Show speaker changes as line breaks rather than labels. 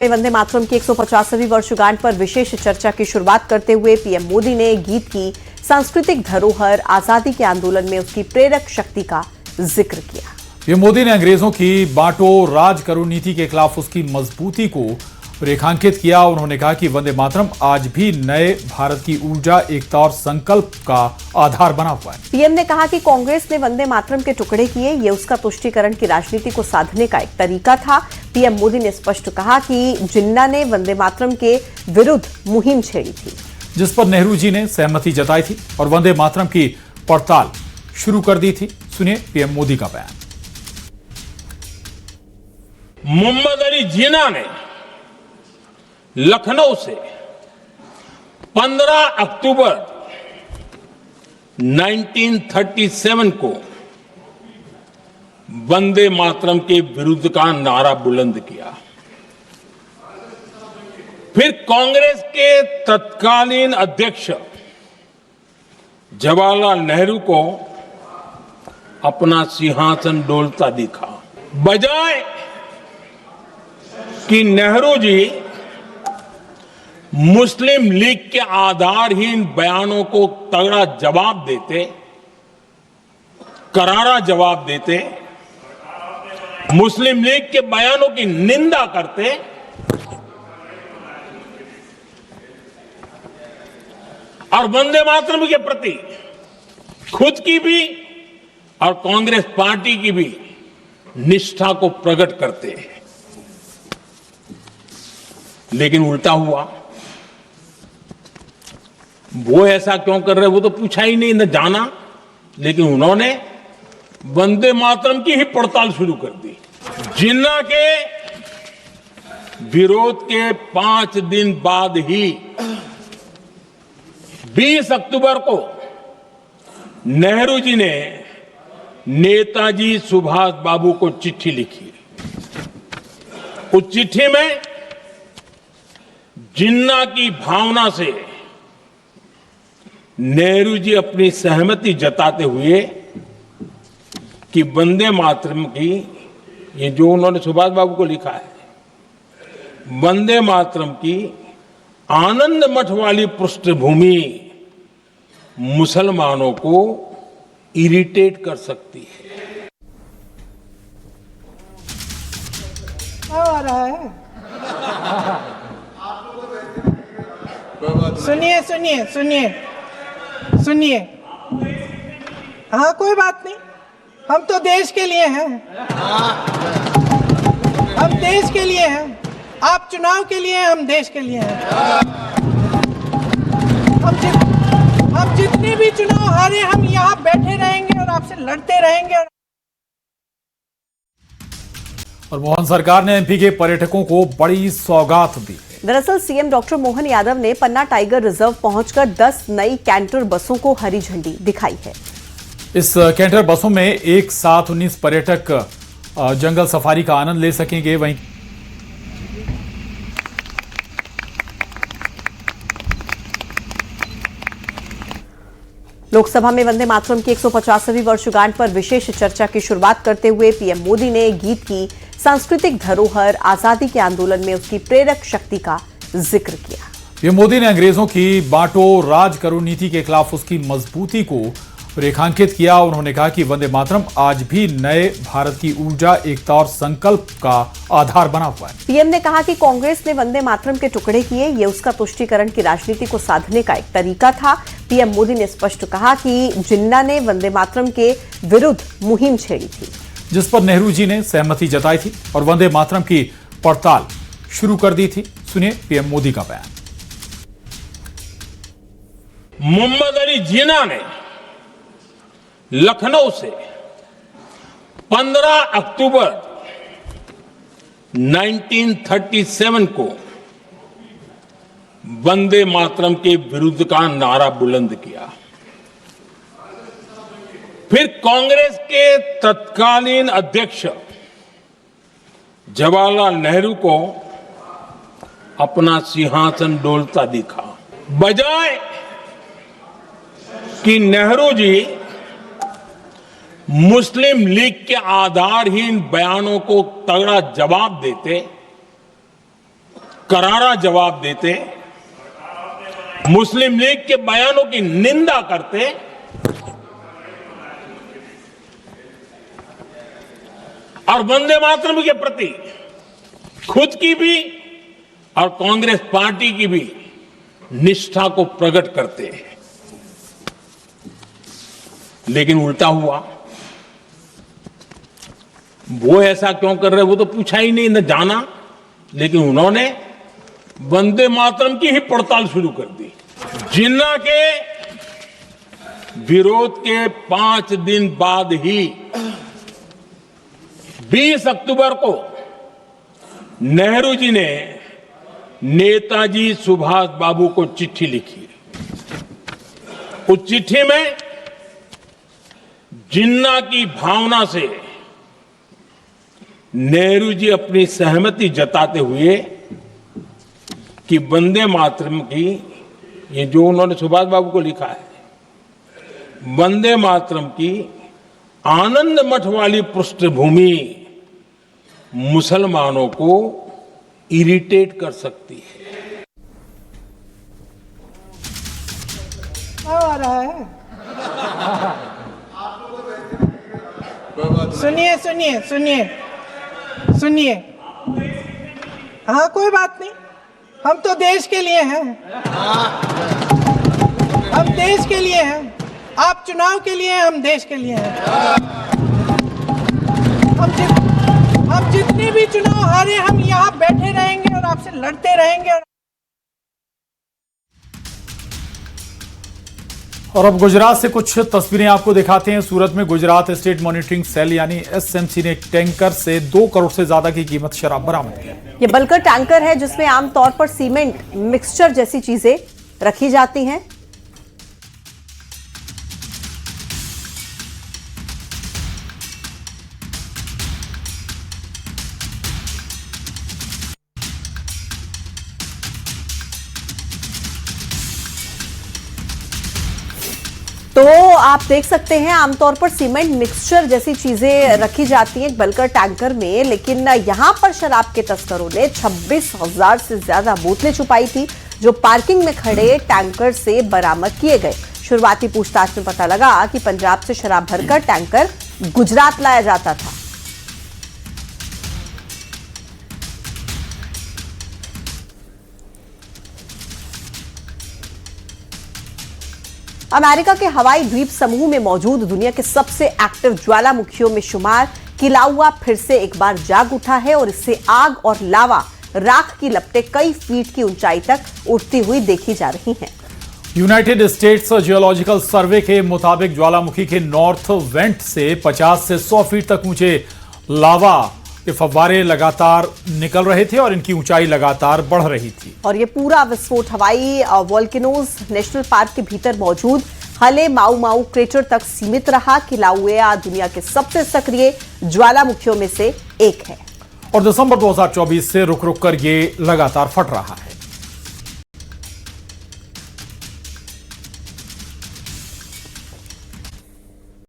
वंदे मातरम की 150वीं वर्षगांठ पर विशेष चर्चा की शुरुआत करते हुए पीएम मोदी ने गीत की सांस्कृतिक धरोहर आजादी के आंदोलन में उसकी प्रेरक शक्ति का जिक्र किया।
पीएम मोदी ने अंग्रेजों की बांटो राज करो नीति के खिलाफ उसकी मजबूती को रेखांकित किया। उन्होंने कहा कि वंदे मातरम आज भी नए भारत की ऊर्जा, एकता और संकल्प का आधार बना हुआ है।
पीएम ने कहा कि कांग्रेस ने वंदे मातरम के टुकड़े किए, ये उसका तुष्टीकरण की राजनीति को साधने का एक तरीका था। पीएम मोदी ने स्पष्ट कहा कि जिन्ना ने वंदे मातरम के विरुद्ध मुहिम छेड़ी थी,
जिस पर नेहरू जी ने सहमति जताई थी और वंदे मातरम की पड़ताल शुरू कर दी थी। सुनिए पीएम मोदी का बयान।
मोहम्मद अली जिन्ना ने लखनऊ से 15 अक्टूबर 1937 को वंदे मातरम के विरुद्ध का नारा बुलंद किया। फिर कांग्रेस के तत्कालीन अध्यक्ष जवाहरलाल नेहरू को अपना सिंहासन डोलता दिखा। बजाय कि नेहरू जी मुस्लिम लीग के आधारहीन बयानों को तगड़ा जवाब देते, करारा जवाब देते, मुस्लिम लीग के बयानों की निंदा करते, और वंदे मातरम के प्रति खुद की भी और कांग्रेस पार्टी की भी निष्ठा को प्रकट करते हैं। लेकिन उल्टा हुआ। वो ऐसा क्यों कर रहे, वो तो पूछा ही नहीं, न जाना। लेकिन उन्होंने वंदे मातरम की ही पड़ताल शुरू कर दी। जिन्ना के विरोध के 5 दिन बाद ही 20 अक्टूबर को नेहरू जी ने नेताजी सुभाष बाबू को चिट्ठी लिखी। उस चिट्ठी में जिन्ना की भावना से नेहरू जी अपनी सहमति जताते हुए कि वंदे मातरम की, ये जो उन्होंने सुभाष बाबू को लिखा है, वंदे मातरम की आनंद मठ वाली पृष्ठभूमि मुसलमानों को इरिटेट कर सकती है।
क्या आ रहा है? सुनिए सुनिए सुनिए सुनिए। हाँ, कोई बात नहीं, हम तो देश के लिए हैं। हम देश के लिए हैं। आप चुनाव के लिए हैं, हम देश के लिए हैं। हम जितने भी चुनाव हारे, हम यहाँ बैठे रहेंगे और आपसे लड़ते रहेंगे।
और मोहन सरकार ने एमपी के पर्यटकों को बड़ी सौगात दी।
दरअसल सीएम डॉक्टर मोहन यादव ने पन्ना टाइगर रिजर्व पहुंचकर 10 नई कैंटर बसों को हरी झंडी दिखाई है।
इस कैंटर बसों में एक साथ 19 पर्यटक जंगल सफारी का आनंद ले सकेंगे। वहीं
लोकसभा में वंदे मातरम की 150वीं वर्षगांठ पर विशेष चर्चा की शुरुआत करते हुए पीएम मोदी ने गीत की सांस्कृतिक धरोहर आजादी के आंदोलन में उसकी प्रेरक शक्ति का जिक्र किया।
पीएम मोदी ने अंग्रेजों की बांटो राज करो नीति के खिलाफ उसकी मजबूती को रेखांकित किया। उन्होंने कहा कि वंदे मातरम आज भी नए भारत की ऊर्जा, एकता और संकल्प का आधार बना हुआ है।
पीएम ने कहा कि कांग्रेस ने वंदे मातरम के टुकड़े किए, ये उसका तुष्टीकरण की राजनीति को साधने का एक तरीका था। पीएम मोदी ने स्पष्ट कहा कि जिन्ना ने वंदे मातरम के विरुद्ध मुहिम छेड़ी थी,
जिस पर नेहरू जी ने सहमति जताई थी और वंदे मातरम की पड़ताल शुरू कर दी थी। सुनिए पीएम मोदी का बयान।
मोहम्मद अली जिन्ना ने लखनऊ से 15 अक्टूबर 1937 को वंदे मातरम के विरुद्ध का नारा बुलंद किया। फिर कांग्रेस के तत्कालीन अध्यक्ष जवाहरलाल नेहरू को अपना सिंहासन डोलता दिखा। बजाय कि नेहरू जी मुस्लिम लीग के आधारहीन बयानों को तगड़ा जवाब देते, करारा जवाब देते, मुस्लिम लीग के बयानों की निंदा करते और वंदे मातरम के प्रति खुद की भी और कांग्रेस पार्टी की भी निष्ठा को प्रकट करते हैं। लेकिन उल्टा हुआ, वो ऐसा क्यों कर रहे वो तो पूछा ही नहीं, न जाना, लेकिन उन्होंने वंदे मातरम की ही पड़ताल शुरू कर दी। जिन्ना के विरोध के 5 दिन बाद ही 20 अक्टूबर को नेहरू जी ने नेताजी सुभाष बाबू को चिट्ठी लिखी। उस चिट्ठी में जिन्ना की भावना से नेहरू जी अपनी सहमति जताते हुए कि वंदे मातरम की, ये जो उन्होंने सुभाष बाबू को लिखा है, वंदे मातरम की आनंद मठ वाली पृष्ठभूमि मुसलमानों को इरिटेट कर सकती है।
क्या आ रहा है? सुनिए सुनिए सुनिए सुनिए। हाँ, कोई बात नहीं, हम तो देश के लिए हैं। हम देश के लिए हैं। आप चुनाव के लिए हैं, हम देश के लिए हैं। हम जितने भी चुनाव हारे, हम यहाँ बैठे रहेंगे और आपसे लड़ते रहेंगे।
और अब गुजरात से कुछ तस्वीरें आपको दिखाते हैं। सूरत में गुजरात स्टेट मॉनिटरिंग सेल यानी एसएमसी ने एक टैंकर से 2 करोड़ से ज्यादा की कीमत शराब बरामद की।
ये बल्कर टैंकर है जिसमें आमतौर पर सीमेंट मिक्सचर जैसी चीजें रखी जाती हैं। तो आप देख सकते हैं आमतौर पर सीमेंट मिक्सचर जैसी चीजें रखी जाती हैं बल्कर टैंकर में, लेकिन यहां पर शराब के तस्करों ने 26,000 से ज्यादा बोतलें छुपाई थी जो पार्किंग में खड़े टैंकर से बरामद किए गए। शुरुआती पूछताछ में पता लगा कि पंजाब से शराब भरकर टैंकर गुजरात लाया जाता था। अमेरिका के हवाई द्वीप समूह में मौजूद दुनिया के सबसे एक्टिव ज्वालामुखियों में शुमार किलाउआ फिर से एक बार जाग उठा है और इससे आग और लावा राख की लपटें कई फीट की ऊंचाई तक उठती हुई देखी जा रही हैं।
यूनाइटेड स्टेट्स जियोलॉजिकल सर्वे के मुताबिक ज्वालामुखी के नॉर्थ वेंट से 50 से 100 फीट तक ऊंचे लावा के फव्वारे लगातार निकल रहे थे और इनकी ऊंचाई लगातार बढ़ रही थी।
और ये पूरा विस्फोट हवाई वोल्केनोज नेशनल पार्क के भीतर मौजूद हले माऊ माऊ क्रेटर तक सीमित रहा। किलाउआ दुनिया के सबसे सक्रिय ज्वालामुखियों में से एक है
और दिसंबर 2024 से रुक रुक कर ये लगातार फट रहा है।